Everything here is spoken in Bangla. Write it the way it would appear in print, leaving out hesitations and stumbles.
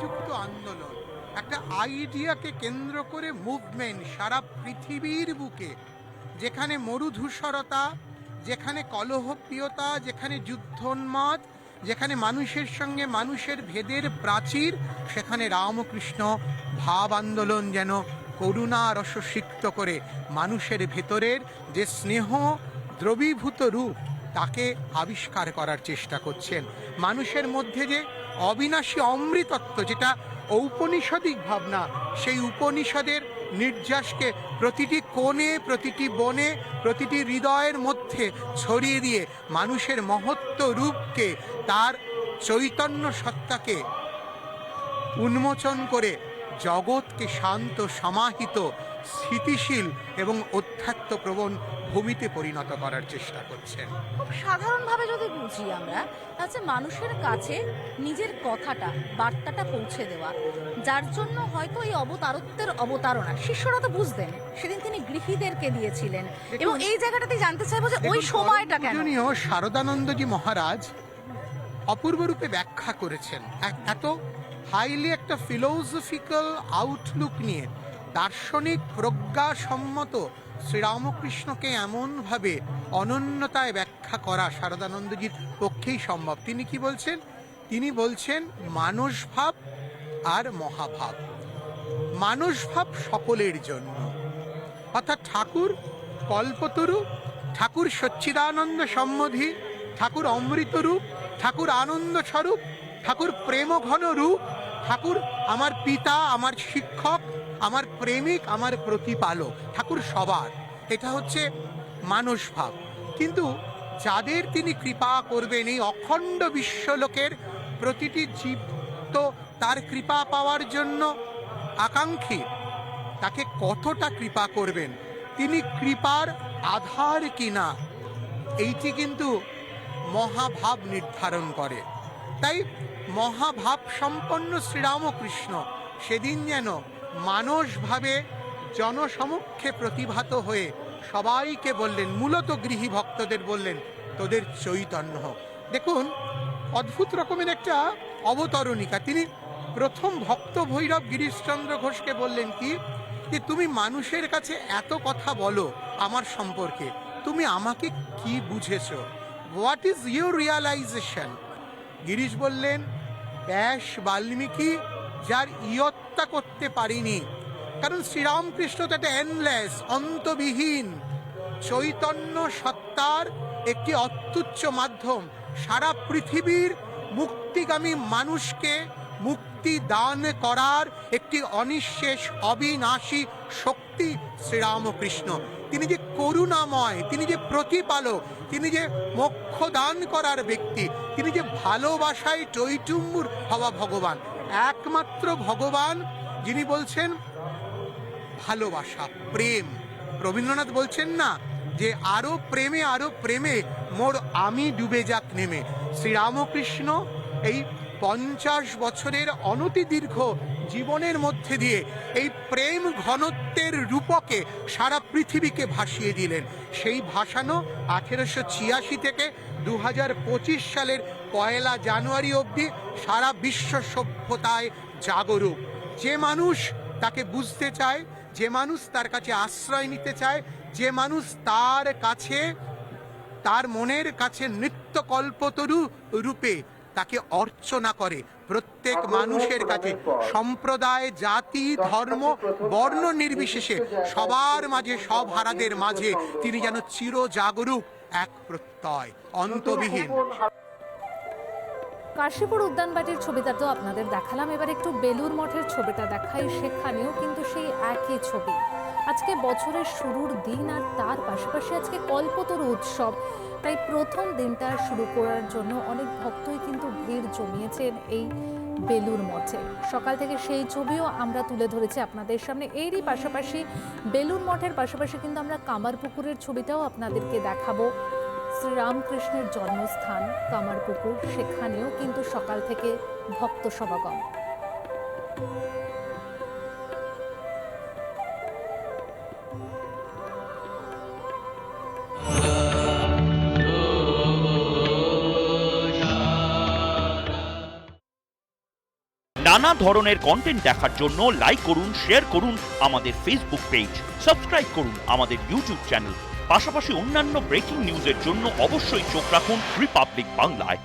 উপযুক্ত আন্দোলন, একটা আইডিয়াকে কেন্দ্র করে মুভমেন্ট সারা পৃথিবীর বুকে, যেখানে মরুধূসরতা, যেখানে কলহপ্রিয়তা, যেখানে যুদ্ধোন্মাদ, যেখানে মানুষের সঙ্গে মানুষের ভেদের প্রাচীর, সেখানে রামকৃষ্ণ ভাব আন্দোলন যেন করুণা রসসিক্ত করে মানুষের ভেতরের যে স্নেহ দ্রবীভূত রূপ তাকে আবিষ্কার করার চেষ্টা করছেন। মানুষের মধ্যে যে অবিনাশী অমৃতত্ব, যেটা ঔপনিষদিক ভাবনা, সেই উপনিষদের নির্যাসকে প্রতিটি কোণে, প্রতিটি বনে, প্রতিটি হৃদয়ের মধ্যে ছড়িয়ে দিয়ে মানুষের মহত্ব রূপকে, তার চৈতন্য সত্তাকে উন্মোচন করে জগৎকে শান্ত, সমাহিত, স্থিতিশীল এবং অধ্যাত্মপ্রবণ ভূমিতে পরিণত করার চেষ্টা করছেন। খুব সাধারণভাবে যদি বুঝি আমরা, হচ্ছে মানুষের কাছে নিজের কথাটা, বার্তাটা পৌঁছে দেওয়া, যার জন্য হয়তো এই অবতারত্বের অবতারণা শিষ্যরা তো বুঝতেন, সেদিন তিনি গৃহীদেরকে দিয়েছিলেন। এবং এই জায়গাটাতে জানতে চাইবো যে ওই সময়টা কেন। শারদানন্দজি মহারাজ অপূর্ব রূপে ব্যাখ্যা করেছেন। এত হাইলি একটা ফিলোসফিক্যাল আউটলুক নিয়ে, দার্শনিক প্রজ্ঞাসম্মত শ্রীরামকৃষ্ণকে এমনভাবে অনন্যতায় ব্যাখ্যা করা শারদানন্দজির পক্ষেই সম্ভব। তিনি কি বলছেন? তিনি বলছেন মানস ভাব আর মহাভাব। মানস ভাব সকলের জন্য, অর্থাৎ ঠাকুর কল্পতরু, ঠাকুর সচ্চিদানন্দ সম্বন্ধী, ঠাকুর অমৃতরূপ, ঠাকুর আনন্দ স্বরূপ, ঠাকুর প্রেম ঘন রূপ, ঠাকুর আমার পিতা, আমার শিক্ষক, আমার প্রেমিক, আমার প্রতিপালক, ঠাকুর সবার। এটা হচ্ছে মানস ভাব। কিন্তু যাদের তিনি কৃপা করবেন, এই অখণ্ড বিশ্বলোকের প্রতিটি জীব তো তার কৃপা পাওয়ার জন্য আকাঙ্ক্ষী। তাকে কতটা কৃপা করবেন, তিনি কৃপার আধার কিনা, এইটি কিন্তু মহাভাব নির্ধারণ করে। তাই মহাভাব সম্পন্ন শ্রীরামকৃষ্ণ সেদিন যেন মানসভাবে জনসমক্ষে প্রতিভাত হয়ে সবাইকে বললেন, মূলত গৃহী ভক্তদের বললেন, তোদের চৈতন্য হোক। দেখুন, অদ্ভুত রকমের একটা অবতরণিকা। তিনি প্রথম ভক্ত ভৈরব গিরিশচন্দ্র ঘোষকে বললেন কি, যে তুমি মানুষের কাছে এত কথা বলো আমার সম্পর্কে, তুমি আমাকে কি বুঝেছো? What is your realisation? Girish বললেন, ব্যাস বাল্মীকি যার ইয়ত্তা করতে পারিনি। কারণ শ্রীরামকৃষ্ণ তো একটা এন্ডলেস, অন্তবিহীন চৈতন্য সত্তার একটি অত্যুচ্চ মাধ্যম। সারা পৃথিবীর মুক্তিগামী মানুষকে মুক্তি দান করার একটি অনিঃশেষ অবিনাশী শক্তি শ্রীরামকৃষ্ণ। তিনি যে করুণাময়, তিনি যে প্রতিপালক, তিনি যে মোক্ষ দান করার ব্যক্তি, তিনি যে ভালোবাসায় টইটুম্বুর হওয়া ভগবান, একমাত্র ভগবান যিনি বলছেন ভালোবাসা, প্রেম। রবীন্দ্রনাথ বলছেন না যে আরো প্রেমে, আরো প্রেমে মোর আমি ডুবে যাক নেমে। শ্রীরামকৃষ্ণ এই 50 বছরের অনতি দীর্ঘ জীবনের মধ্যে দিয়ে এই প্রেম ঘনত্বের রূপকে সারা পৃথিবীকে ভাসিয়ে দিলেন। সেই ভাসানো 1886 থেকে 2025 সালের 1 জানুয়ারি অবধি সারা বিশ্ব সভ্যতায় জাগরুক। যে মানুষ তাকে বুঝতে চায়, যে মানুষ তার কাছে আশ্রয় নিতে চায়, যে মানুষ তার কাছে, তার মনের কাছে নিত্যকল্পতরু রূপে তাকে অর্চনা করে, প্রত্যেক মানুষের কাছে, সম্প্রদায়, জাতি, ধর্ম, বর্ণ নির্বিশেষে সবার মাঝে, সব হারাদের মাঝে তিনি যেন চির জাগরুক, এক প্রত্যয়, অন্তবিহীন। কাশীপুর উদ্যানবাটির ছবিটা তো আপনাদের দেখালাম, এবার একটু বেলুর মঠের ছবিটা দেখাই। সেখানেও কিন্তু সেই একই ছবি। আজকে বছরের শুরুর দিন, আর তার পাশাপাশি আজকে কল্পতরু উৎসব। তাই প্রথম দিনটা শুরু করার জন্য অনেক ভক্তই কিন্তু ভিড় জমিয়েছেন এই বেলুর মঠে। সকাল থেকে সেই ছবিও আমরা তুলে ধরেছি আপনাদের সামনে। এরই পাশাপাশি বেলুর মঠের পাশাপাশি কিন্তু আমরা কামারপুকুরের ছবিটাও আপনাদেরকে দেখাবো। শ্রীরামকৃষ্ণের জন্মস্থান কামারপুকুর, সেখানেও কিন্তু সকাল থেকে ভক্ত সমাগম। নানা ধরনের কন্টেন্ট দেখার জন্য লাইক করুন, শেয়ার করুন আমাদের ফেসবুক পেজ, সাবস্ক্রাইব করুন আমাদের ইউটিউব চ্যানেল। পাশাপাশি অন্যান্য ব্রেকিং নিউজের জন্য অবশ্যই চোখ রাখুন রিপাবলিক বাংলায়।